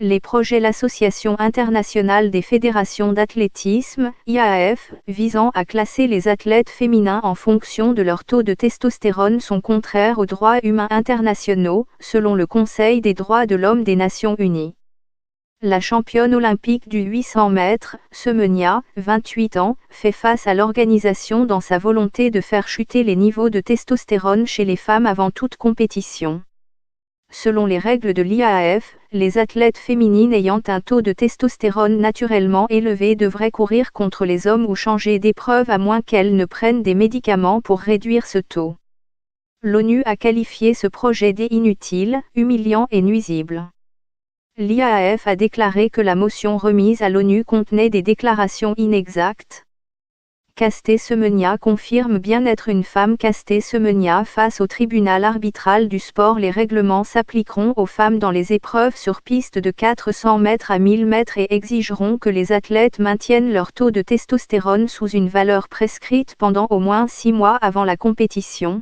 Les projets l'Association internationale des fédérations d'athlétisme, IAAF, visant à classer les athlètes féminins en fonction de leur taux de testostérone sont contraires aux droits humains internationaux, selon le Conseil des droits de l'homme des Nations Unies. La championne olympique du 800 mètres, Semenya, 28 ans, fait face à l'organisation dans sa volonté de faire chuter les niveaux de testostérone chez les femmes avant toute compétition. Selon les règles de l'IAAF, les athlètes féminines ayant un taux de testostérone naturellement élevé devraient courir contre les hommes ou changer d'épreuve à moins qu'elles ne prennent des médicaments pour réduire ce taux. L'ONU a qualifié ce projet d'inutile, humiliant et nuisible. L'IAAF a déclaré que la motion remise à l'ONU contenait des déclarations inexactes. Caster Semenya confirme bien être une femme. Caster Semenya face au tribunal arbitral du sport. Les règlements s'appliqueront aux femmes dans les épreuves sur piste de 400 mètres à 1000 mètres et exigeront que les athlètes maintiennent leur taux de testostérone sous une valeur prescrite pendant au moins 6 mois avant la compétition.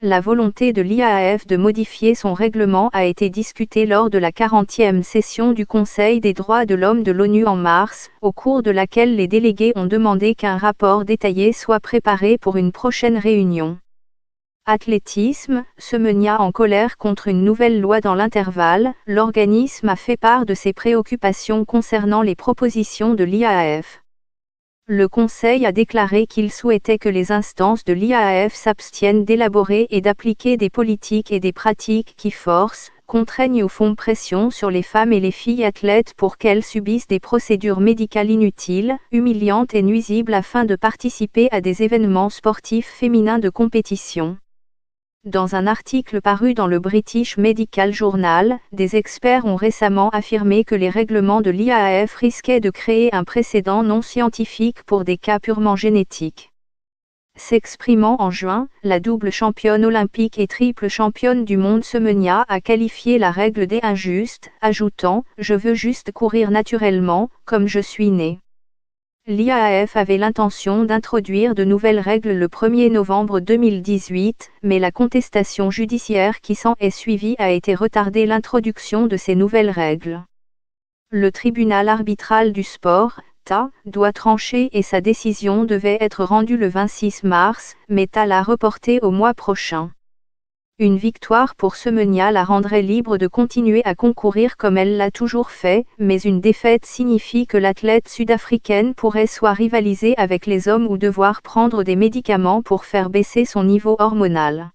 La volonté de l'IAAF de modifier son règlement a été discutée lors de la 40e session du Conseil des droits de l'homme de l'ONU en mars, au cours de laquelle les délégués ont demandé qu'un rapport détaillé soit préparé pour une prochaine réunion. Athlétisme, Semenya en colère contre une nouvelle loi. Dans l'intervalle, l'organisme a fait part de ses préoccupations concernant les propositions de l'IAAF. Le Conseil a déclaré qu'il souhaitait que les instances de l'IAAF s'abstiennent d'élaborer et d'appliquer des politiques et des pratiques qui forcent, contraignent ou font pression sur les femmes et les filles athlètes pour qu'elles subissent des procédures médicales inutiles, humiliantes et nuisibles afin de participer à des événements sportifs féminins de compétition. Dans un article paru dans le British Medical Journal, des experts ont récemment affirmé que les règlements de l'IAAF risquaient de créer un précédent non scientifique pour des cas purement génétiques. S'exprimant en juin, la double championne olympique et triple championne du monde Semenya a qualifié la règle d'injuste, ajoutant « Je veux juste courir naturellement, comme je suis née ». L'IAAF avait l'intention d'introduire de nouvelles règles le 1er novembre 2018, mais la contestation judiciaire qui s'en est suivie a été retardée l'introduction de ces nouvelles règles. Le tribunal arbitral du sport, TA, doit trancher et sa décision devait être rendue le 26 mars, mais TA l'a reportée au mois prochain. Une victoire pour Semenya la rendrait libre de continuer à concourir comme elle l'a toujours fait, mais une défaite signifie que l'athlète sud-africaine pourrait soit rivaliser avec les hommes ou devoir prendre des médicaments pour faire baisser son niveau hormonal.